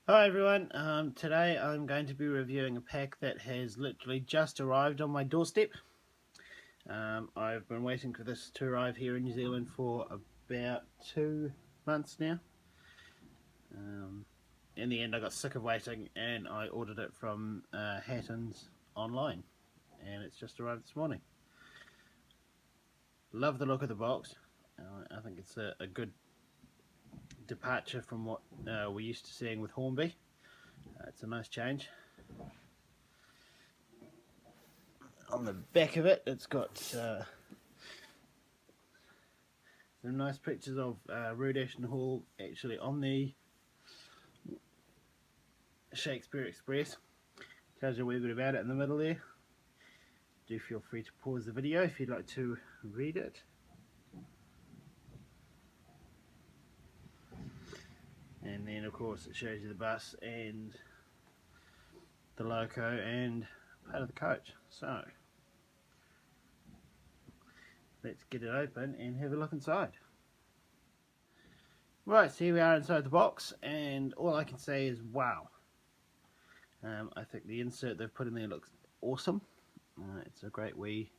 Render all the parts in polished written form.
Hi everyone, today I'm going to be reviewing a pack that has literally just arrived on my doorstep. I've been waiting for this to arrive here in New Zealand for about 2 months now. In the end I got sick of waiting and I ordered it from Hatton's online, and it's just arrived this morning. Love the look of the box. I think it's a good departure from what we're used to seeing with Hornby. It's a nice change. On the back of it, it's got some nice pictures of Rudash Hall actually on the Shakespeare Express. Tells you a wee bit about it in the middle there. Do feel free to pause the video if you'd like to read it. And then of course it shows you the bus and the loco and part of the coach. So let's get it open and have a look inside. Right, so here we are inside the box, and all I can say is wow. I think the insert they've put in there looks awesome. It's a great wee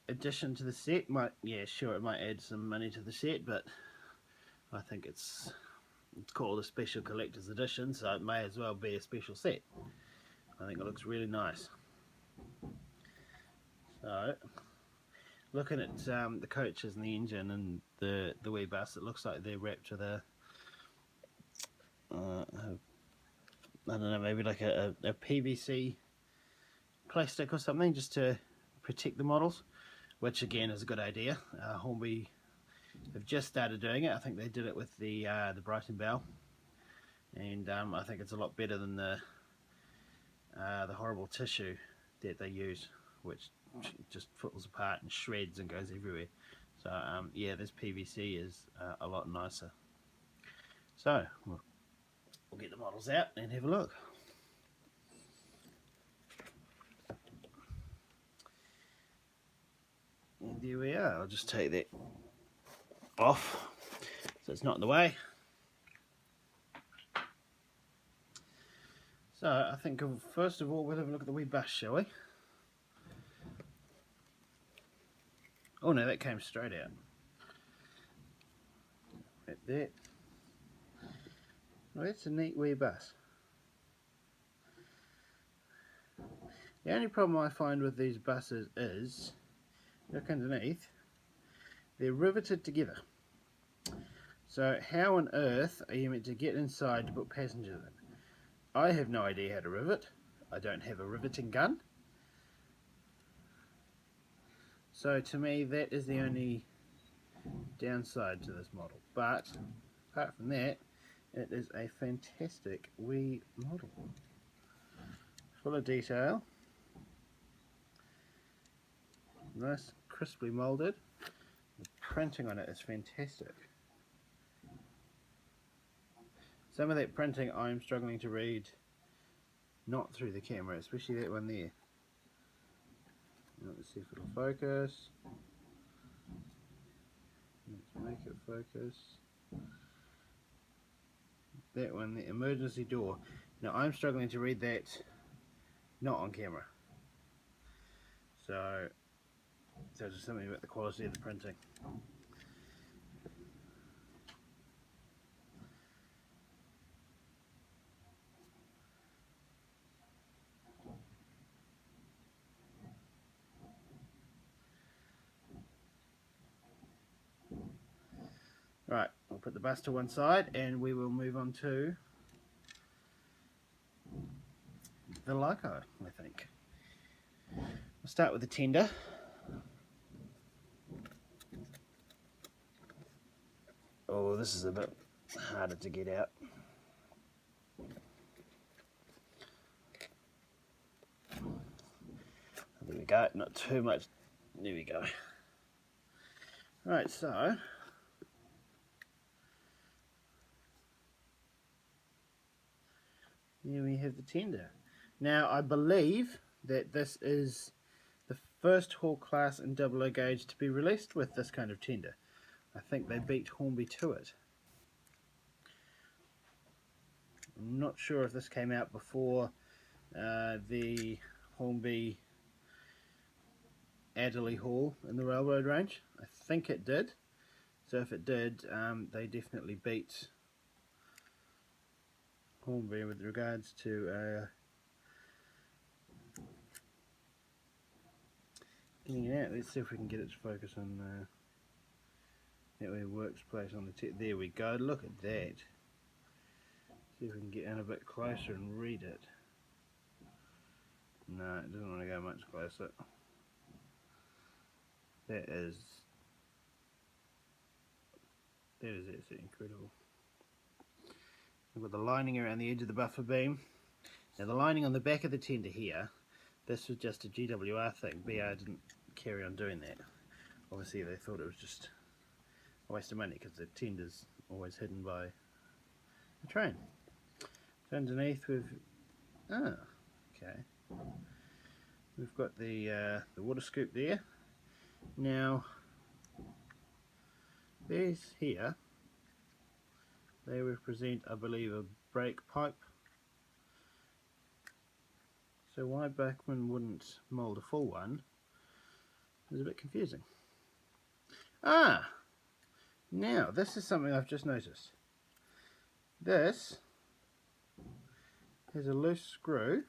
addition to the set. It might add some money to the set, but I think it's called a special collector's edition, so it may as well be a special set. I think it looks really nice. So, looking at the coaches and the engine and the wee bus, it looks like they're wrapped with a I don't know, maybe like a PVC plastic or something, just to protect the models, which again is a good idea. Hornby have just started doing it. I think they did it with the Brighton Bell, and I think it's a lot better than the horrible tissue that they use, which just falls apart and shreds and goes everywhere. So yeah, this PVC is a lot nicer. So we'll get the models out and have a look. And there we are. I'll just take that off so it's not in the way. So I think first of all we'll have a look at the wee bus, shall we? Oh no, that came straight out. Like that. Well, that's a neat wee bus. The only problem I find with these buses is, look underneath, they're riveted together. So how on earth are you meant to get inside to put passengers in? I have no idea how to rivet. I don't have a riveting gun. So to me that is the only downside to this model. But apart from that, it is a fantastic wee model. Full of detail. Nice, crisply moulded. The printing on it is fantastic. Some of that printing I'm struggling to read, not through the camera, especially that one there. Let's see if it'll focus. Let's make it focus. That one, the emergency door. Now I'm struggling to read that not on camera. So there's just something about the quality of the printing. Right, I'll put the bus to one side and we will move on to the loco, I think. We'll start with the tender. Oh, this is a bit harder to get out. There we go, not too much. There we go. Right, so here we have the tender. Now I believe that this is the first Hall class in double O gauge to be released with this kind of tender. I think they beat Hornby to it. I'm not sure if this came out before the Hornby Adderley Hall in the railroad range. I think it did. So if it did, they definitely beat Hornby with regards to getting it out. Let's see if we can get it to focus on that way works place on the there we go. Look at that. See if we can get in a bit closer and read it. No, it doesn't want to go much closer. That is absolutely incredible. We've got the lining around the edge of the buffer beam. Now the lining on the back of the tender here, this was just a GWR thing. BR didn't carry on doing that. Obviously they thought it was just a waste of money because the tender's always hidden by the train. So underneath we've okay. We've got the water scoop there. Now these here, they represent, I believe, a brake pipe. So why Bachmann wouldn't mould a full one is a bit confusing. Ah! Now, this is something I've just noticed. This has a loose screw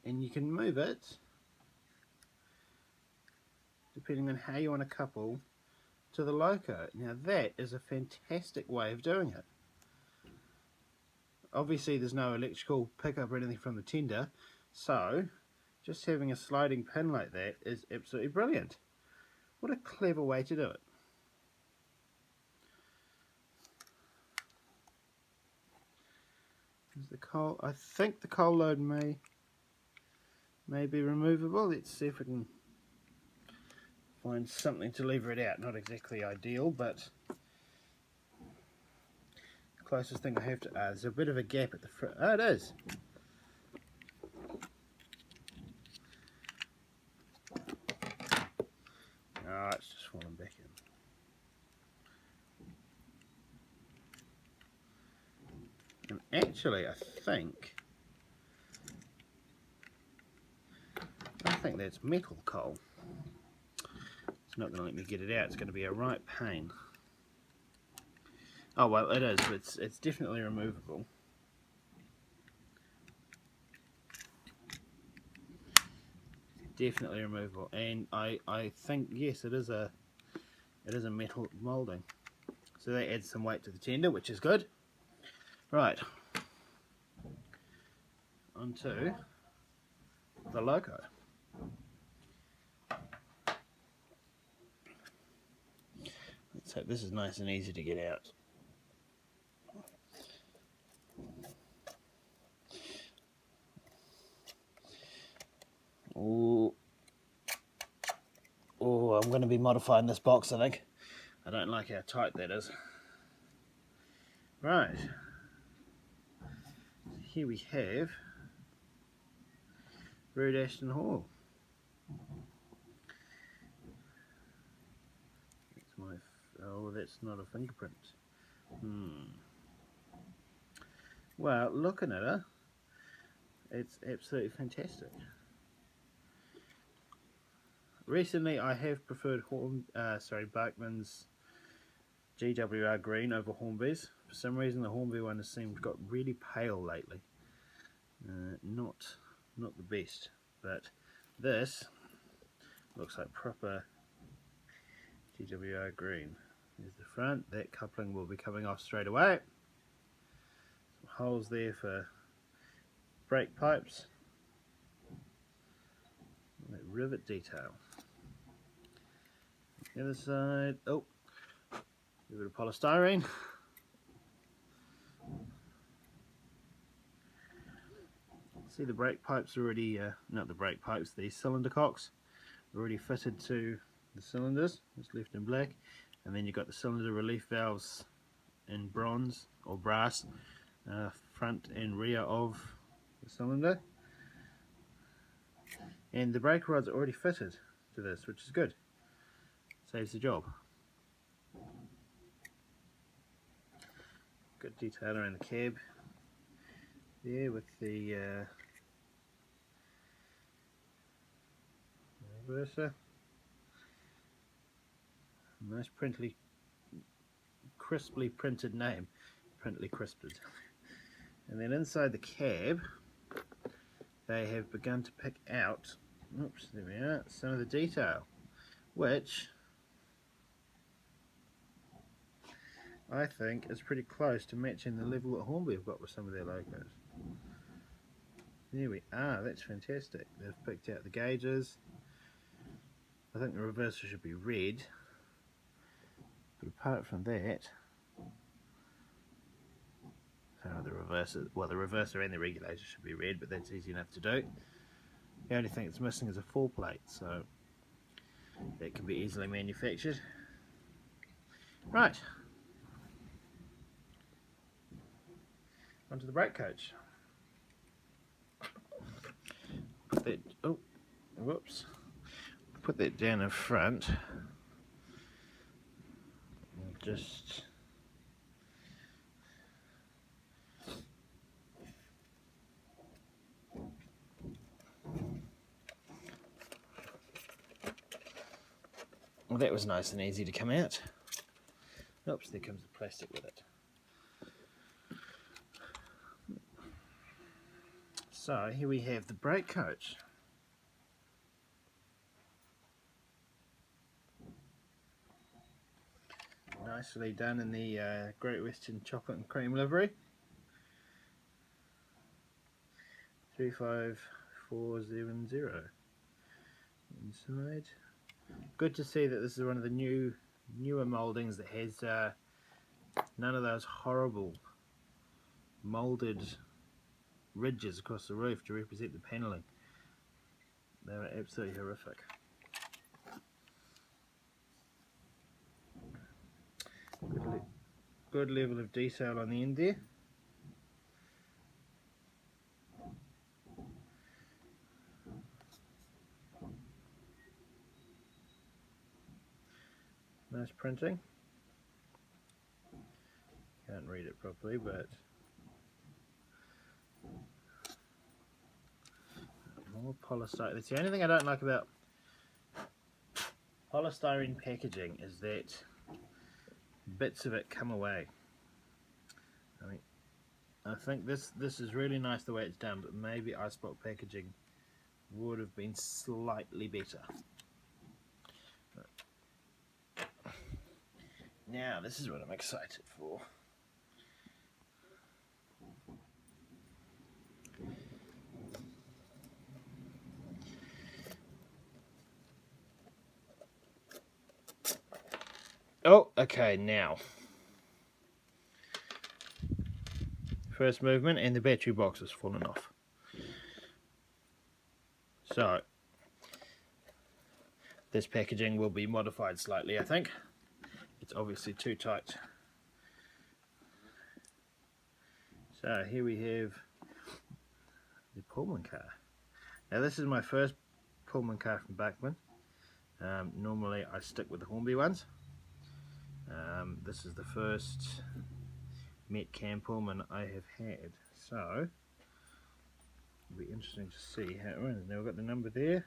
and you can move it depending on how you want to couple to the loco. Now that is a fantastic way of doing it. Obviously there's no electrical pickup or anything from the tender, so just having a sliding pin like that is absolutely brilliant. What a clever way to do it. There's the coal. I think the coal load may be removable. Let's see if we can find something to lever it out. Not exactly ideal, but the closest thing I have to. There's a bit of a gap at the front. Oh, it is. Oh, it's just fallen back in. And actually, I think that's metal coal. It's not going to let me get it out. It's going to be a right pain. Oh well, it is. It's definitely removable. Definitely removable, and I think yes, it is a metal moulding. So that adds some weight to the tender, which is good. Right, onto the loco. Let's hope this is nice and easy to get out. Oh, I'm going to be modifying this box, I think. I don't like how tight that is. Right, here we have Road Ashton Hall. Oh, that's not a fingerprint. Well, looking at it, it's absolutely fantastic. Recently, I have preferred Bachmann's GWR green over Hornby's. For some reason, the Hornby one has seemed got really pale lately. Not the best, but this looks like proper GWR green. There's the front. That coupling will be coming off straight away. Some holes there for brake pipes. That rivet detail. The other side. Oh, a bit of polystyrene. See, the brake pipes are already not the brake pipes. The cylinder cocks are already fitted to the cylinders. It's left in black. And then you've got the cylinder relief valves in bronze or brass, front and rear of the cylinder. And the brake rods are already fitted to this, which is good. Saves the job. Good detail around the cab there with the reverser. Nice crisply printed name, printly crisped. And then inside the cab, they have begun to pick out, oops, there we are, some of the detail, which I think is pretty close to matching the level that Hornby have got with some of their logos. There we are, that's fantastic. They've picked out the gauges. I think the reverser should be red, but apart from that, the reverser and the regulator should be red, but that's easy enough to do. The only thing it's missing is a full plate, so that can be easily manufactured. Right, onto the brake coach. Put that, oh, whoops. Put that down in front. Just well, that was nice and easy to come out. Oops, there comes the plastic with it. So here we have the brake coach. Nicely done in the Great Western chocolate and cream livery. 35470 inside. Good to see that this is one of the newer mouldings that has none of those horrible moulded ridges across the roof to represent the panelling. They were absolutely horrific. Good level of detail on the end there. Nice printing. Can't read it properly, but more polystyrene. That's the only thing I don't like about polystyrene packaging, is that bits of it come away. I mean, I think this is really nice the way it's done, but maybe ice block packaging would have been slightly better. Now this is what I'm excited for. Oh, okay, now. First movement, and the battery box has fallen off. So, this packaging will be modified slightly, I think. It's obviously too tight. So, here we have the Pullman car. Now, this is my first Pullman car from Bachmann. Normally, I stick with the Hornby ones. This is the first Met Cam Pullman I have had, so it'll be interesting to see how it runs. Now we've got the number there.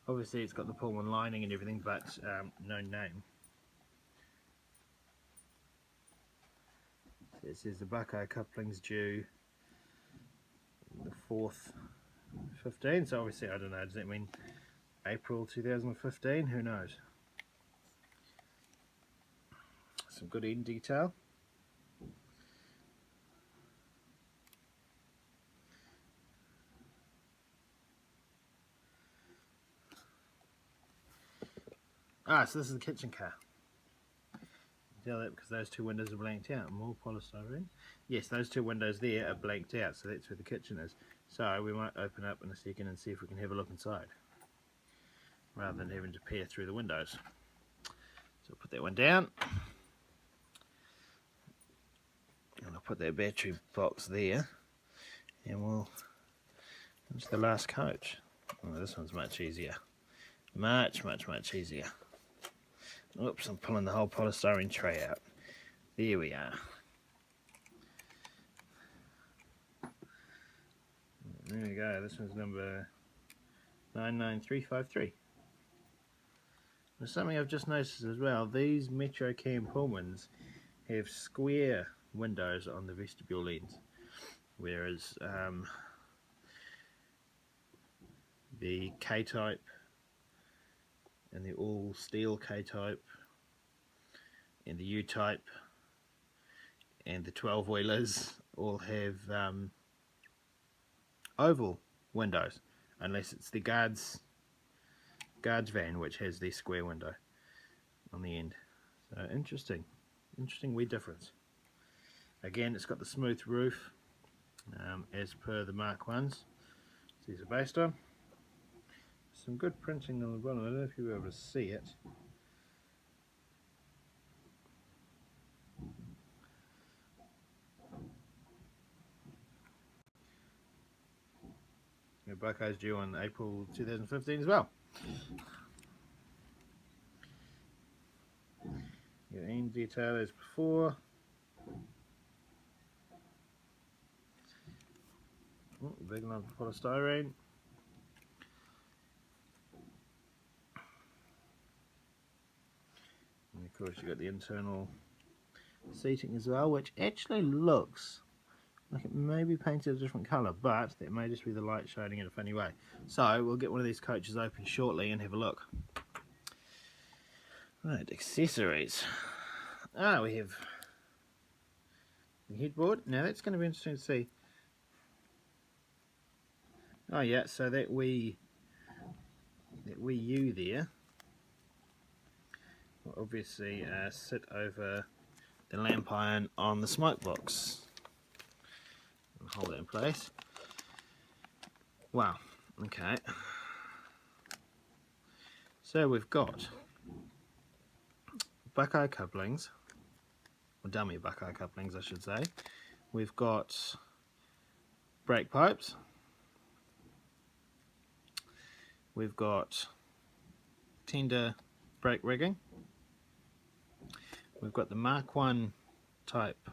Obviously it's got the Pullman lining and everything, but no name. So it says the Buckeye coupling's due the 4th 15, so obviously I don't know, does that mean April 2015? Who knows? Some good end detail. So this is the kitchen car. You tell that because those two windows are blanked out. More polystyrene. Yes, those two windows there are blanked out, so that's where the kitchen is. So we might open up in a second and see if we can have a look inside, rather than having to peer through the windows. So I'll put that one down. And I'll put that battery box there, and we'll into the last coach. Oh, this one's much easier. Much easier. Oops, I'm pulling the whole polystyrene tray out. There we are. There we go. This one's number 99353. There's something I've just noticed as well. These Metro Cam Pullmans have square windows on the vestibule lens, whereas the K-type and the all steel K-type and the U-type and the 12-wheelers all have oval windows, unless it's the guards van which has the square window on the end. So interesting wee difference. Again, it's got the smooth roof as per the Mark 1s. These are based on. Some good printing on the bottom. I don't know if you'll be able to see it. Your Buckeye's due on April 2015 as well. Your end detail as before. Oh, big lump of polystyrene. And of course you've got the internal seating as well, which actually looks like it may be painted a different colour, but that may just be the light shining in a funny way. So we'll get one of these coaches open shortly and have a look. Right, accessories. We have the headboard. Now that's going to be interesting to see. Oh yeah, so that wee U there will obviously sit over the lamp iron on the smoke box. Hold it in place. Wow, okay. So we've got Buckeye couplings, or dummy Buckeye couplings I should say. We've got brake pipes. We've got tender brake rigging. We've got the Mark 1 type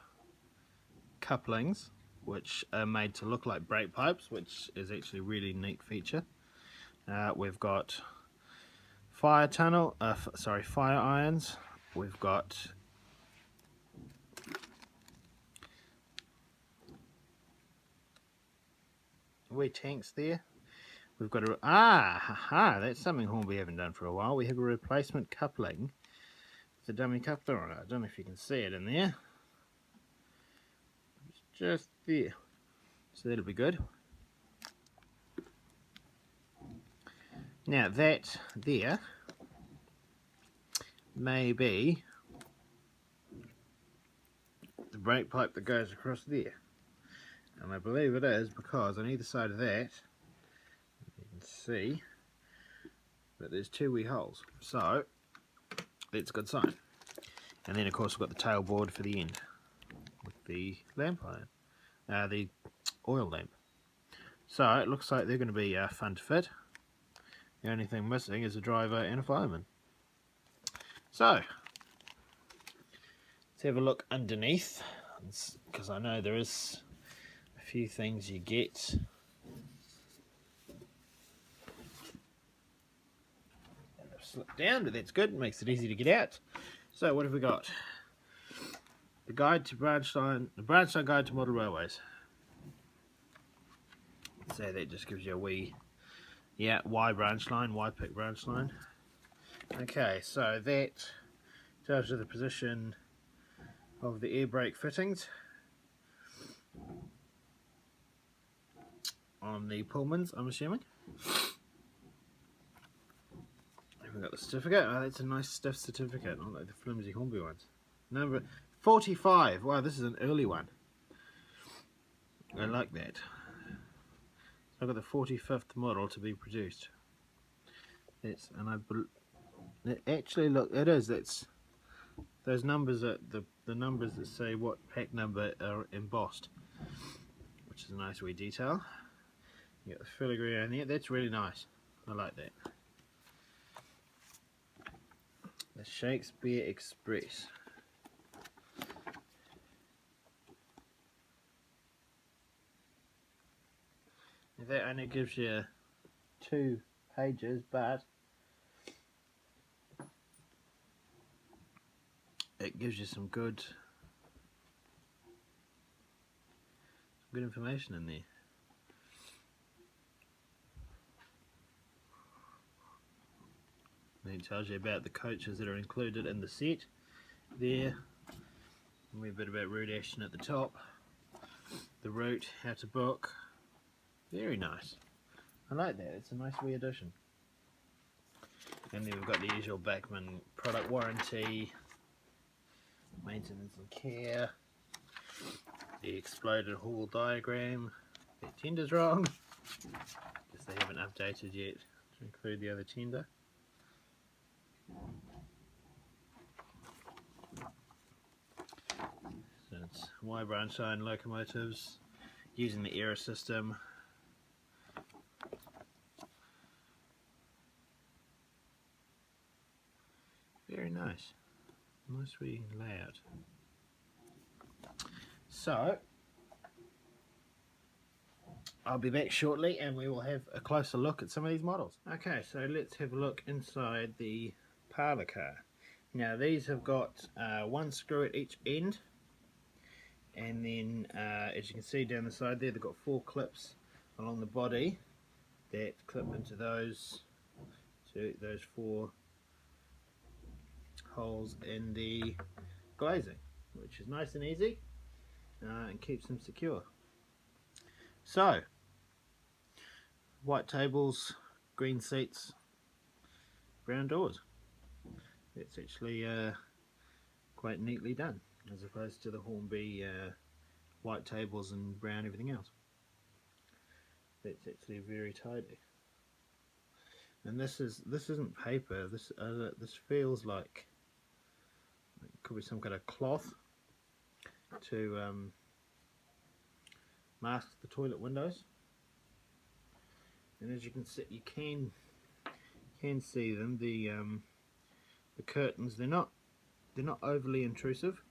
couplings, which are made to look like brake pipes, which is actually a really neat feature. We've got fire irons. We've got wee tanks there. We've got that's something Hornby haven't done for a while. We have a replacement coupling with a dummy coupler on it. I don't know if you can see it in there. It's just there. So that'll be good. Now that there may be the brake pipe that goes across there. And I believe it is, because on either side of that you can see that there's two wee holes. So that's a good sign. And then of course we've got the tailboard for the end with the lamp iron, the oil lamp. So it looks like they're going to be fun to fit. The only thing missing is a driver and a fireman. So let's have a look underneath, because I know there is a few things you get. And they've slipped down, but that's good. It makes it easy to get out. So what have we got? The guide to branch line guide to model railways. So that just gives you a wee, Y branch line, Y pick branch line. Okay, so that tells you the position of the air brake fittings on the Pullmans, I'm assuming. We've got the certificate. Oh, that's a nice stiff certificate, not like the flimsy Hornby ones. Number 45. Wow, this is an early one. I like that. I've got the 45th model to be produced. It actually, look, it is. It's those numbers that the numbers that say what pack number are embossed, which is a nice wee detail. You got the filigree on there. That's really nice. I like that. The Shakespeare Express. That only gives you 2 pages, but it gives you some good information in there. And it tells you about the coaches that are included in the set there. And a bit about route action at the top, the route, how to book. Very nice. I like that. It's a nice wee addition. And then we've got the usual Bachmann product warranty, maintenance and care, the exploded hall diagram. The tender's wrong. Guess they haven't updated yet to include the other tender. So it's Y branch line locomotives using the error system. Very nice. Nice wee layout. So I'll be back shortly and we will have a closer look at some of these models. Okay, so let's have a look inside the parlour car. Now these have got 1 screw at each end, and then as you can see down the side there, they've got 4 clips along the body that clip into those 4 holes in the glazing, which is nice and easy and keeps them secure. So, white tables, green seats, brown doors. It's actually quite neatly done, as opposed to the Hornby white tables and brown everything else. That's actually very tidy. And this isn't paper. This feels like it could be some kind of cloth to mask the toilet windows. And as you can see, you can see them. The curtains, they're not overly intrusive.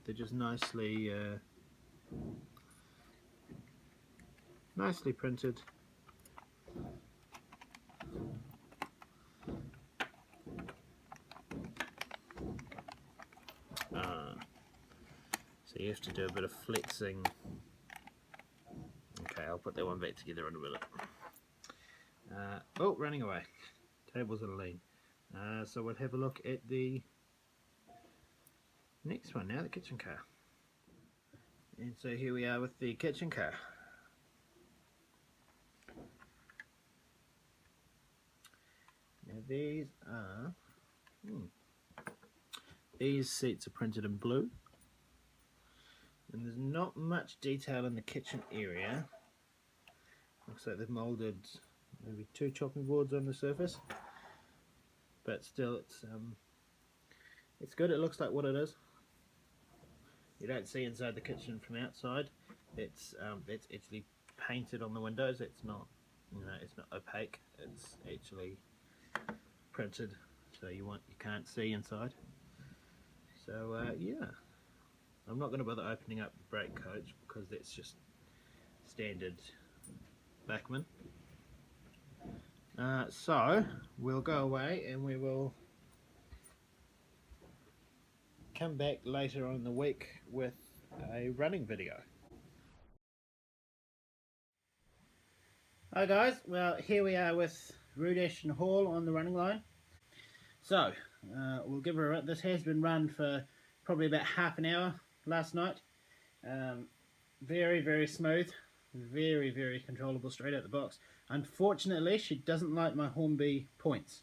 They're just nicely printed. So you have to do a bit of flexing. Okay, I'll put that one back together in a minute. Oh, running away. Tables are lean. So we'll have a look at the next one now, the kitchen car. And so here we are with the kitchen car. Now these are these seats are printed in blue, and there's not much detail in the kitchen area. Looks like they've moulded maybe 2 chopping boards on the surface, but still it's good. It looks like what it is. You don't see inside the kitchen from outside. It's actually painted on the windows. It's not, it's not opaque. It's actually printed, so you can't see inside. So yeah, I'm not going to bother opening up the brake coach because that's just standard Bachmann. So we'll go away and we will come back later on in the week with a running video. Hi guys, well here we are with Route Ashton Hall on the running line. So we'll give her this has been run for probably about half an hour last night. Very smooth, very controllable straight out the box. Unfortunately she doesn't like my Hornby points.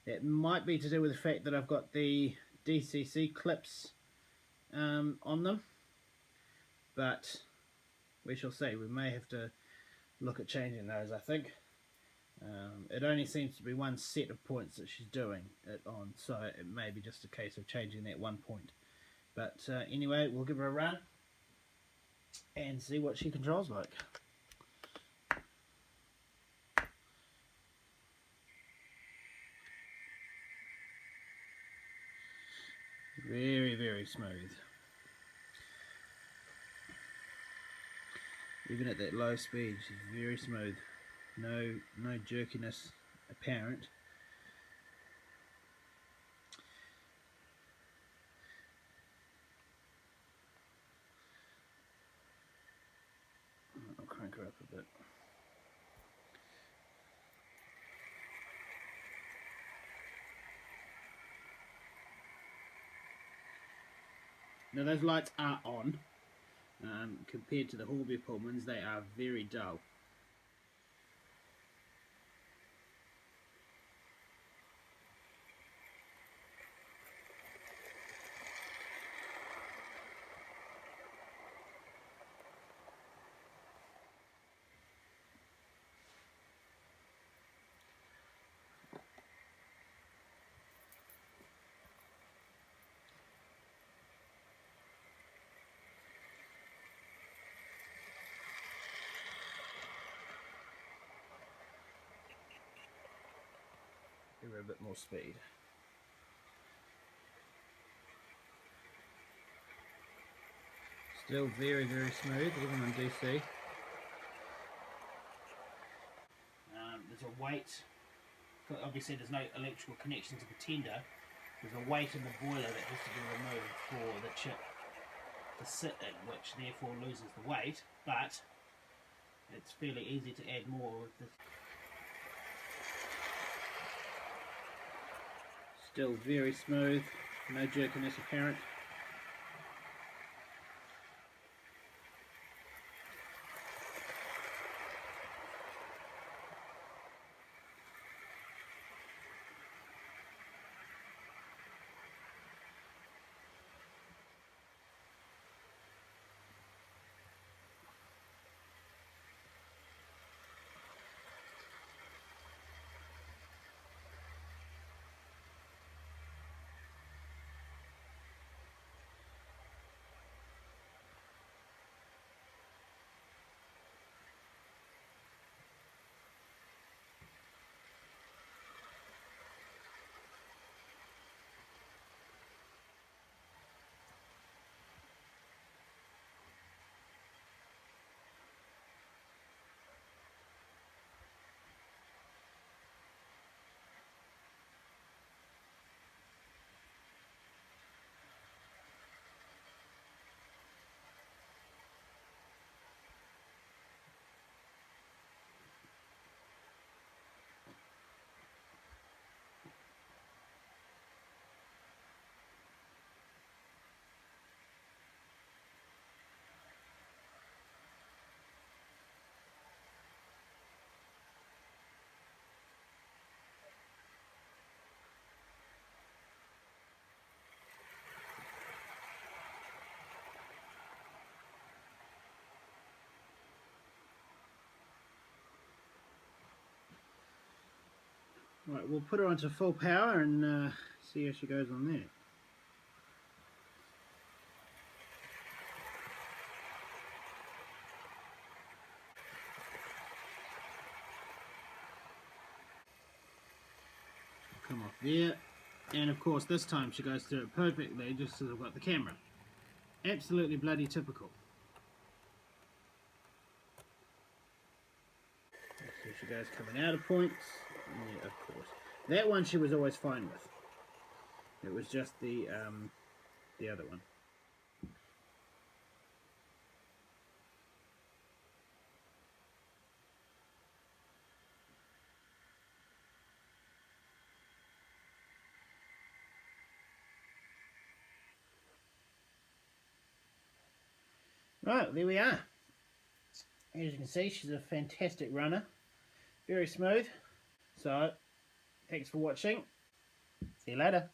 That might be to do with the fact that I've got the DCC clips on them, but we shall see. We may have to look at changing those, I think. It only seems to be one set of points that she's doing it on, so it may be just a case of changing that 1 point. But anyway, we'll give her a run and see what she controls like. Very smooth. Even at that low speed, she's very smooth. No jerkiness apparent. I'll crank her up a bit. Now those lights are on. Compared to the Hornby Pullmans, they are very dull. Give her a bit more speed. Still very smooth, even on DC. There's a weight. Obviously, there's no electrical connection to the tender. There's a weight in the boiler that has to be removed for the chip to sit in, which therefore loses the weight. But it's fairly easy to add more with this. Still very smooth, no jerkiness apparent. Right, we'll put her onto full power and see how she goes on there. Come off there, and of course this time she goes through it perfectly just as I've got the camera. Absolutely bloody typical. So she goes coming out of points. Yeah, of course. That one she was always fine with. It was just the other one. Right, there we are. As you can see, she's a fantastic runner. Very smooth. So, thanks for watching. See you later.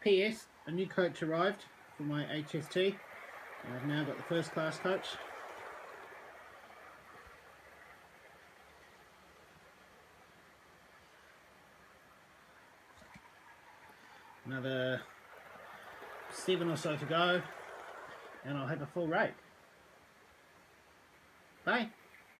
PS, a new coach arrived for my HST. I've now got the first class coach. Another 7 or so to go, and I'll have a full rate. Bye.